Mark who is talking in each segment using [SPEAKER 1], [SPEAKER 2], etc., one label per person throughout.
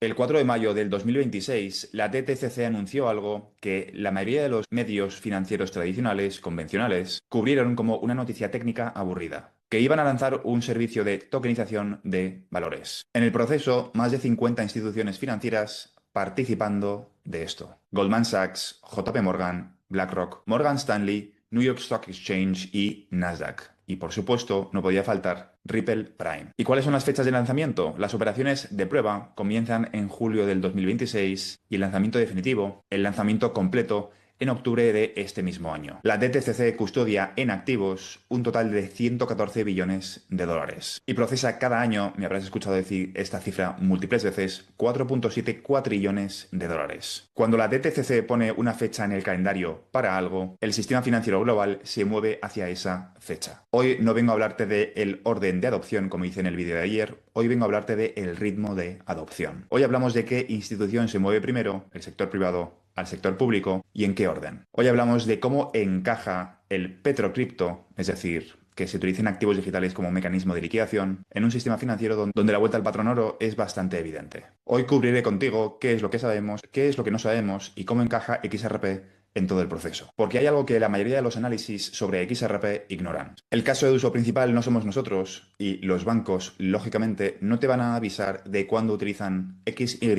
[SPEAKER 1] El 4 de mayo del 2026, la DTCC anunció algo que la mayoría de los medios financieros tradicionales, convencionales, cubrieron como una noticia técnica aburrida, que iban a lanzar un servicio de tokenización de valores. En el proceso, más de 50 instituciones financieras participando de esto. Goldman Sachs, JP Morgan, BlackRock, Morgan Stanley, New York Stock Exchange y Nasdaq. Y por supuesto, no podía faltar Ripple Prime. ¿Y cuáles son las fechas de lanzamiento? Las operaciones de prueba comienzan en julio del 2026 y el lanzamiento definitivo, el lanzamiento completo, en octubre de este mismo año. La DTCC custodia en activos un total de 114 billones de dólares y procesa cada año, me habrás escuchado decir esta cifra múltiples veces, 4,7 cuatrillones de dólares. Cuando la DTCC pone una fecha en el calendario para algo, el sistema financiero global se mueve hacia esa fecha. Hoy no vengo a hablarte del orden de adopción, como hice en el vídeo de ayer, hoy vengo a hablarte del ritmo de adopción. Hoy hablamos de qué institución se mueve primero, el sector privado al sector público y en qué orden. Hoy hablamos de cómo encaja el petrocripto, es decir, que se utilicen activos digitales como mecanismo de liquidación en un sistema financiero donde la vuelta al patrón oro es bastante evidente. Hoy cubriré contigo qué es lo que sabemos, qué es lo que no sabemos y cómo encaja XRP en todo el proceso. Porque hay algo que la mayoría de los análisis sobre XRP ignoran. El caso de uso principal no somos nosotros y los bancos, lógicamente, no te van a avisar de cuándo utilizan X, Y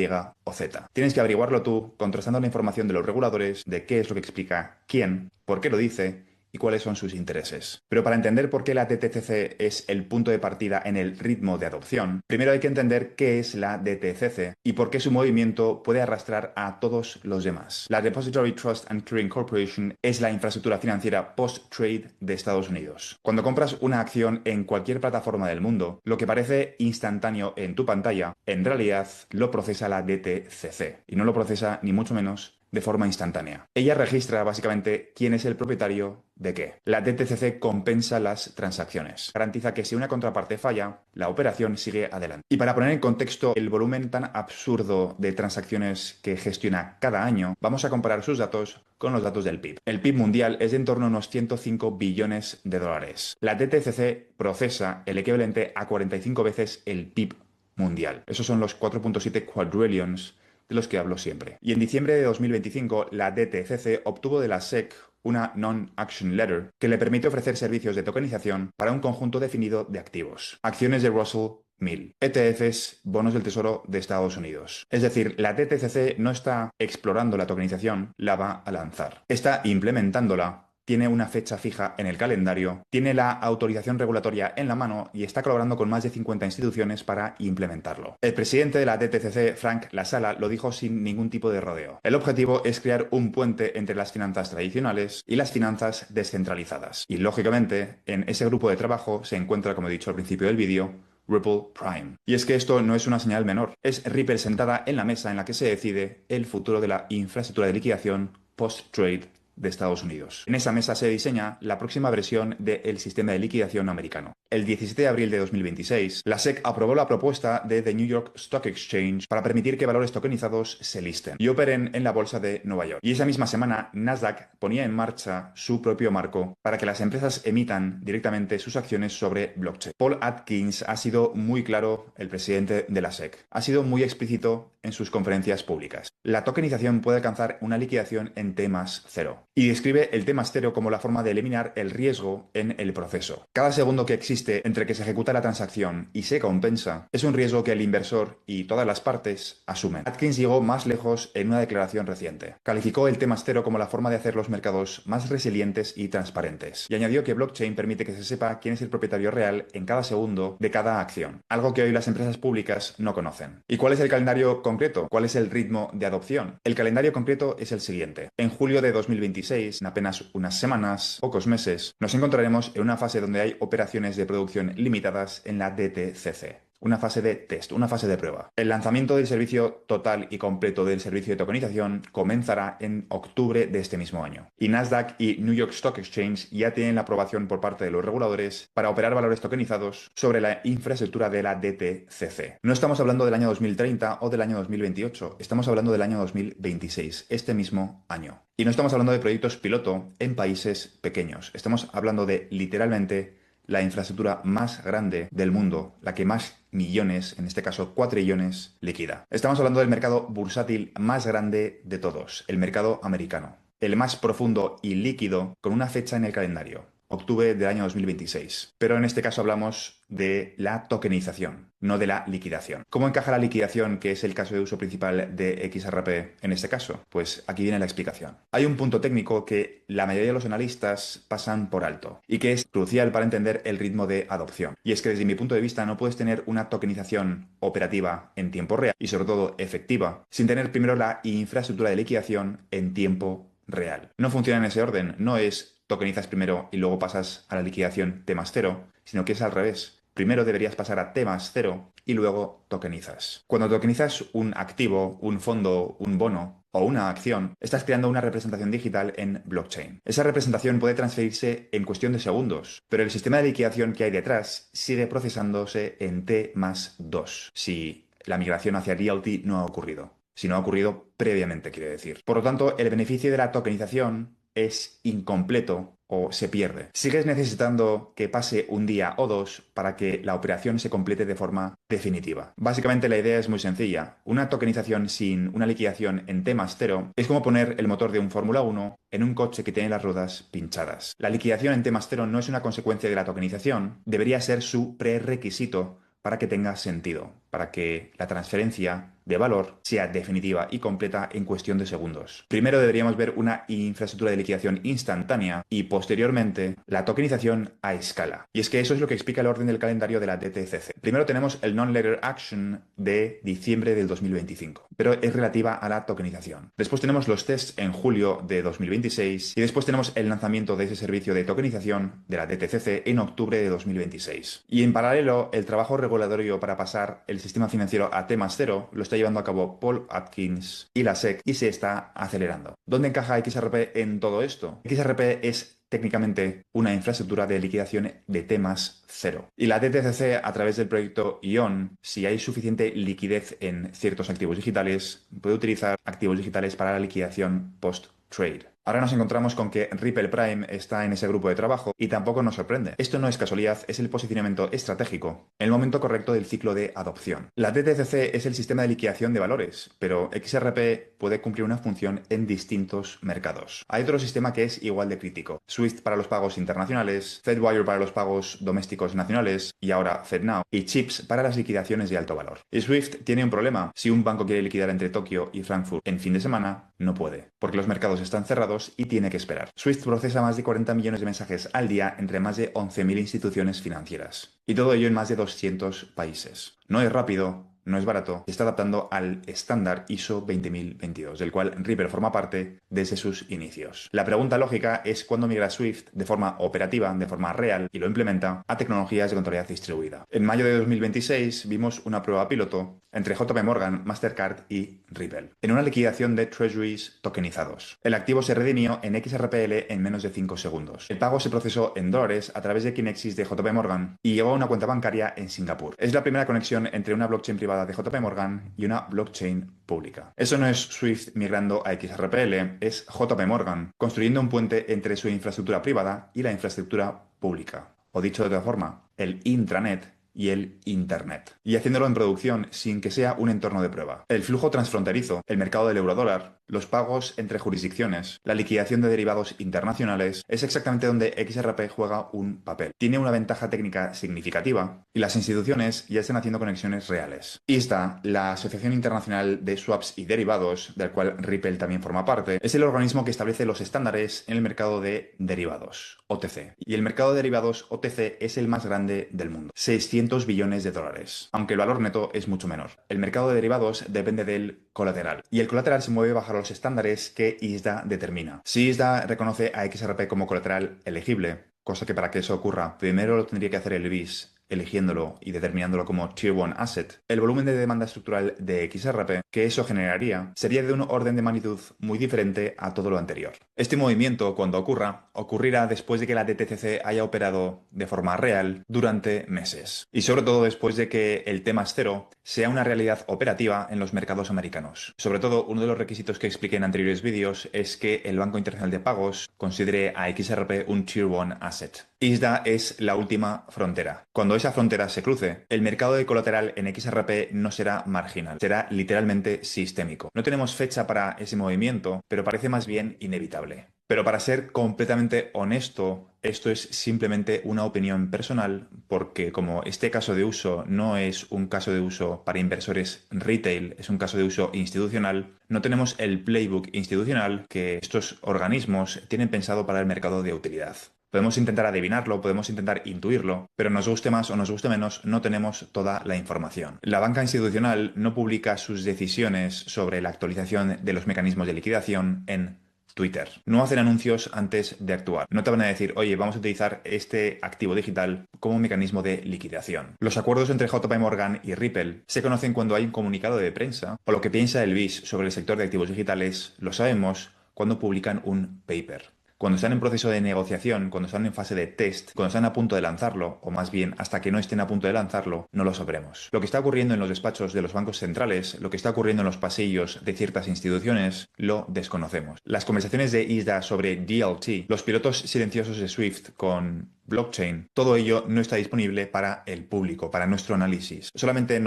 [SPEAKER 1] o Z. Tienes que averiguarlo tú, contrastando la información de los reguladores, de qué es lo que explica quién, por qué lo dice y cuáles son sus intereses. Pero para entender por qué la DTCC es el punto de partida en el ritmo de adopción, primero hay que entender qué es la DTCC y por qué su movimiento puede arrastrar a todos los demás. La Depository Trust and Clearing Corporation es la infraestructura financiera post-trade de Estados Unidos. Cuando compras una acción en cualquier plataforma del mundo, lo que parece instantáneo en tu pantalla, en realidad lo procesa la DTCC y no lo procesa ni mucho menos de forma instantánea. Ella registra básicamente quién es el propietario de qué. La DTCC compensa las transacciones. Garantiza que si una contraparte falla, la operación sigue adelante. Y para poner en contexto el volumen tan absurdo de transacciones que gestiona cada año, vamos a comparar sus datos con los datos del PIB. El PIB mundial es de en torno a unos 105 billones de dólares. La DTCC procesa el equivalente a 45 veces el PIB mundial. Esos son los 4,7 quadrillions de los que hablo siempre. Y en diciembre de 2025, la DTCC obtuvo de la SEC una Non-Action Letter que le permite ofrecer servicios de tokenización para un conjunto definido de activos. Acciones de Russell 1000, ETFs, bonos del Tesoro de Estados Unidos. Es decir, la DTCC no está explorando la tokenización, la va a lanzar. Está implementándola, tiene una fecha fija en el calendario, tiene la autorización regulatoria en la mano y está colaborando con más de 50 instituciones para implementarlo. El presidente de la DTCC, Frank Lasala, lo dijo sin ningún tipo de rodeo. El objetivo es crear un puente entre las finanzas tradicionales y las finanzas descentralizadas. Y lógicamente, en ese grupo de trabajo se encuentra, como he dicho al principio del vídeo, Ripple Prime. Y es que esto no es una señal menor, es Ripple sentada en la mesa en la que se decide el futuro de la infraestructura de liquidación post-trade de Estados Unidos. En esa mesa se diseña la próxima versión del sistema de liquidación americano. El 17 de abril de 2026, la SEC aprobó la propuesta de The New York Stock Exchange para permitir que valores tokenizados se listen y operen en la bolsa de Nueva York. Y esa misma semana, Nasdaq ponía en marcha su propio marco para que las empresas emitan directamente sus acciones sobre blockchain. Paul Atkins ha sido muy claro, el presidente de la SEC. Ha sido muy explícito en sus conferencias públicas. La tokenización puede alcanzar una liquidación en T+0 y describe el T+0 como la forma de eliminar el riesgo en el proceso. Cada segundo que existe entre que se ejecuta la transacción y se compensa es un riesgo que el inversor y todas las partes asumen. Atkins llegó más lejos en una declaración reciente. Calificó el T+0 como la forma de hacer los mercados más resilientes y transparentes y añadió que blockchain permite que se sepa quién es el propietario real en cada segundo de cada acción, algo que hoy las empresas públicas no conocen. ¿Y cuál es el calendario concreto? ¿Cuál es el ritmo de adopción? El calendario concreto es el siguiente. En julio de 2026, en apenas unas semanas, pocos meses, nos encontraremos en una fase donde hay operaciones de producción limitadas en la DTCC. Una fase de test, una fase de prueba. El lanzamiento del servicio total y completo del servicio de tokenización comenzará en octubre de este mismo año. Y Nasdaq y New York Stock Exchange ya tienen la aprobación por parte de los reguladores para operar valores tokenizados sobre la infraestructura de la DTCC. No estamos hablando del año 2030 o del año 2028, estamos hablando del año 2026, este mismo año. Y no estamos hablando de proyectos piloto en países pequeños, estamos hablando de literalmente la infraestructura más grande del mundo, la que más millones, en este caso cuatrillones, líquida. Estamos hablando del mercado bursátil más grande de todos, el mercado americano, el más profundo y líquido con una fecha en el calendario, octubre del año 2026. Pero en este caso hablamos de la tokenización, no de la liquidación. ¿Cómo encaja la liquidación, que es el caso de uso principal de XRP en este caso? Pues aquí viene la explicación. Hay un punto técnico que la mayoría de los analistas pasan por alto y que es crucial para entender el ritmo de adopción. Y es que desde mi punto de vista no puedes tener una tokenización operativa en tiempo real y sobre todo efectiva sin tener primero la infraestructura de liquidación en tiempo real. No funciona en ese orden, no es tokenizas primero y luego pasas a la liquidación T+0, sino que es al revés. Primero deberías pasar a T+0 y luego tokenizas. Cuando tokenizas un activo, un fondo, un bono o una acción, estás creando una representación digital en blockchain. Esa representación puede transferirse en cuestión de segundos, pero el sistema de liquidación que hay detrás sigue procesándose en T+2, si la migración hacia Realty no ha ocurrido. Si no ha ocurrido previamente, quiere decir. Por lo tanto, el beneficio de la tokenización es incompleto o se pierde. Sigues necesitando que pase un día o dos para que la operación se complete de forma definitiva. Básicamente la idea es muy sencilla. Una tokenización sin una liquidación en T+0 es como poner el motor de un Fórmula 1 en un coche que tiene las ruedas pinchadas. La liquidación en T+0 no es una consecuencia de la tokenización, debería ser su prerequisito para que tenga sentido, para que la transferencia de valor sea definitiva y completa en cuestión de segundos. Primero deberíamos ver una infraestructura de liquidación instantánea y posteriormente la tokenización a escala. Y es que eso es lo que explica el orden del calendario de la DTCC. Primero tenemos el Non-Letter Action de diciembre del 2025, pero es relativa a la tokenización. Después tenemos los tests en julio de 2026 y después tenemos el lanzamiento de ese servicio de tokenización de la DTCC en octubre de 2026. Y en paralelo, el trabajo regulatorio para pasar el sistema financiero a T+0 lo está llevando a cabo Paul Atkins y la SEC y se está acelerando. ¿Dónde encaja XRP en todo esto? XRP es técnicamente una infraestructura de liquidación de T+0. Y la DTCC, a través del proyecto ION, si hay suficiente liquidez en ciertos activos digitales, puede utilizar activos digitales para la liquidación post-trade. Ahora nos encontramos con que Ripple Prime está en ese grupo de trabajo y tampoco nos sorprende. Esto no es casualidad, es el posicionamiento estratégico en el momento correcto del ciclo de adopción. La DTCC es el sistema de liquidación de valores, pero XRP puede cumplir una función en distintos mercados. Hay otro sistema que es igual de crítico. SWIFT para los pagos internacionales, Fedwire para los pagos domésticos nacionales y ahora FedNow, y chips para las liquidaciones de alto valor. Y SWIFT tiene un problema. Si un banco quiere liquidar entre Tokio y Frankfurt en fin de semana, no puede, porque los mercados están cerrados y tiene que esperar. SWIFT procesa más de 40 millones de mensajes al día entre más de 11.000 instituciones financieras. Y todo ello en más de 200 países. No es rápido, no es barato, se está adaptando al estándar ISO 20022, del cual Ripple forma parte desde sus inicios. La pregunta lógica es cuándo migra Swift de forma operativa, de forma real, y lo implementa a tecnologías de contabilidad distribuida. En mayo de 2026 vimos una prueba piloto entre JP Morgan, Mastercard y Ripple, en una liquidación de treasuries tokenizados. El activo se redimió en XRPL en menos de 5 segundos. El pago se procesó en dólares a través de Kinexys de JP Morgan y llegó a una cuenta bancaria en Singapur. Es la primera conexión entre una blockchain privada de JP Morgan y una blockchain pública. Eso no es Swift migrando a XRPL, es JP Morgan construyendo un puente entre su infraestructura privada y la infraestructura pública. O dicho de otra forma, el intranet y el Internet. Y haciéndolo en producción sin que sea un entorno de prueba. El flujo transfronterizo, el mercado del eurodólar, los pagos entre jurisdicciones, la liquidación de derivados internacionales, es exactamente donde XRP juega un papel. Tiene una ventaja técnica significativa y las instituciones ya están haciendo conexiones reales. ISDA, la Asociación Internacional de Swaps y Derivados, del cual Ripple también forma parte, es el organismo que establece los estándares en el mercado de derivados, OTC. Y el mercado de derivados OTC es el más grande del mundo. 600 billones de dólares, aunque el valor neto es mucho menor. El mercado de derivados depende del colateral, y el colateral se mueve bajo los estándares que ISDA determina. Si ISDA reconoce a XRP como colateral elegible, cosa que para que eso ocurra, primero lo tendría que hacer el BIS, eligiéndolo y determinándolo como Tier 1 Asset, el volumen de demanda estructural de XRP que eso generaría sería de un orden de magnitud muy diferente a todo lo anterior. Este movimiento, cuando ocurrirá después de que la DTCC haya operado de forma real durante meses. Y sobre todo después de que el T+0 sea una realidad operativa en los mercados americanos. Sobre todo, uno de los requisitos que expliqué en anteriores vídeos es que el Banco Internacional de Pagos considere a XRP un Tier 1 Asset. ISDA es la última frontera. Cuando esa frontera se cruce, el mercado de colateral en XRP no será marginal, será literalmente sistémico. No tenemos fecha para ese movimiento, pero parece más bien inevitable. Pero para ser completamente honesto, esto es simplemente una opinión personal, porque como este caso de uso no es un caso de uso para inversores retail, es un caso de uso institucional, no tenemos el playbook institucional que estos organismos tienen pensado para el mercado de utilidad. Podemos intentar adivinarlo, podemos intentar intuirlo, pero nos guste más o nos guste menos, no tenemos toda la información. La banca institucional no publica sus decisiones sobre la actualización de los mecanismos de liquidación en Twitter. No hacen anuncios antes de actuar. No te van a decir, oye, vamos a utilizar este activo digital como mecanismo de liquidación. Los acuerdos entre JP Morgan y Ripple se conocen cuando hay un comunicado de prensa o lo que piensa el BIS sobre el sector de activos digitales lo sabemos cuando publican un paper. Cuando están en proceso de negociación, cuando están en fase de test, cuando están a punto de lanzarlo, o más bien hasta que no estén a punto de lanzarlo, no lo sabremos. Lo que está ocurriendo en los despachos de los bancos centrales, lo que está ocurriendo en los pasillos de ciertas instituciones, lo desconocemos. Las conversaciones de ISDA sobre DLT, los pilotos silenciosos de SWIFT con blockchain, todo ello no está disponible para el público, para nuestro análisis. Solamente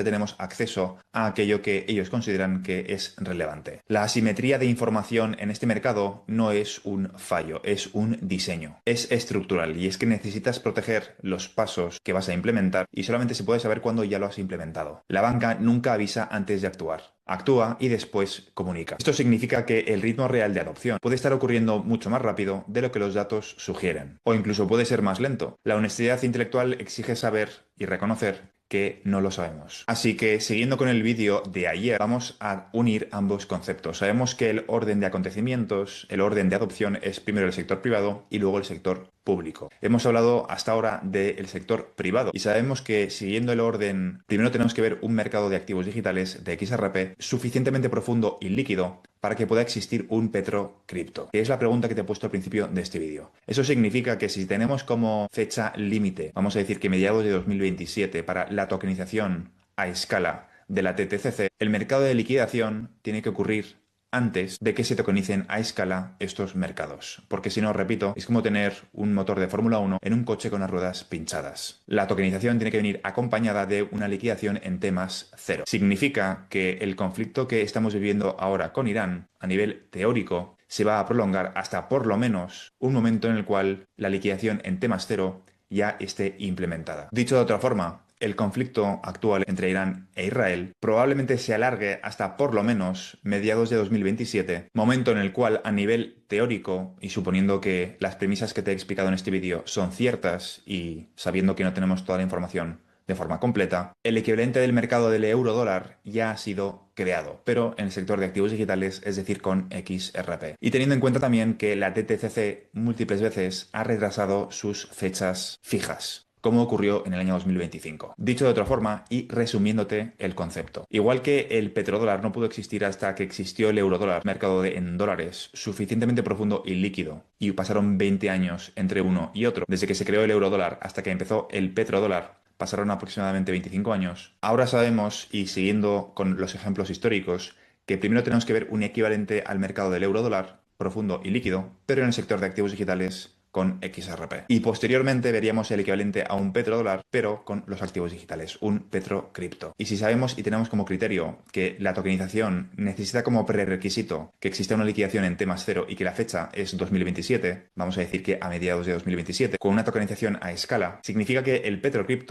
[SPEAKER 1] tenemos acceso a aquello que ellos consideran que es relevante. La asimetría de información en este mercado no es un fallo, es un diseño. Es estructural y es que necesitas proteger los pasos que vas a implementar y solamente se puede saber cuando ya lo has implementado. La banca nunca avisa antes de actuar. Actúa y después comunica. Esto significa que el ritmo real de adopción puede estar ocurriendo mucho más rápido de lo que los datos sugieren, o incluso puede ser más lento. La honestidad intelectual exige saber y reconocer que no lo sabemos. Así que, siguiendo con el vídeo de ayer, vamos a unir ambos conceptos. Sabemos que el orden de acontecimientos, el orden de adopción es primero el sector privado y luego el sector público. Hemos hablado hasta ahora del sector privado y sabemos que siguiendo el orden, primero tenemos que ver un mercado de activos digitales de XRP suficientemente profundo y líquido para que pueda existir un petrocripto, que es la pregunta que te he puesto al principio de este vídeo. Eso significa que si tenemos como fecha límite, vamos a decir que mediados de 2027 para la tokenización a escala de la TTCC, el mercado de liquidación tiene que ocurrir antes de que se tokenicen a escala estos mercados. Porque si no, repito, es como tener un motor de Fórmula 1 en un coche con las ruedas pinchadas. La tokenización tiene que venir acompañada de una liquidación en temas cero. Significa que el conflicto que estamos viviendo ahora con Irán, a nivel teórico, se va a prolongar hasta por lo menos un momento en el cual la liquidación en temas cero ya esté implementada. Dicho de otra forma, el conflicto actual entre Irán e Israel probablemente se alargue hasta por lo menos mediados de 2027, momento en el cual a nivel teórico, y suponiendo que las premisas que te he explicado en este vídeo son ciertas y sabiendo que no tenemos toda la información de forma completa, el equivalente del mercado del euro-dólar ya ha sido creado, pero en el sector de activos digitales, es decir, con XRP. Y teniendo en cuenta también que la TTCC múltiples veces ha retrasado sus fechas fijas, como ocurrió en el año 2025. Dicho de otra forma y resumiéndote el concepto. Igual que el petrodólar no pudo existir hasta que existió el eurodólar, mercado en dólares suficientemente profundo y líquido, y pasaron 20 años entre uno y otro, desde que se creó el eurodólar hasta que empezó el petrodólar, pasaron aproximadamente 25 años. Ahora sabemos, y siguiendo con los ejemplos históricos, que primero tenemos que ver un equivalente al mercado del eurodólar, profundo y líquido, pero en el sector de activos digitales con XRP. Y posteriormente veríamos el equivalente a un petrodólar, pero con los activos digitales, un petrocripto. Y si sabemos y tenemos como criterio que la tokenización necesita como prerequisito que exista una liquidación en temas cero y que la fecha es 2027, vamos a decir que a mediados de 2027, con una tokenización a escala, significa que el petrocripto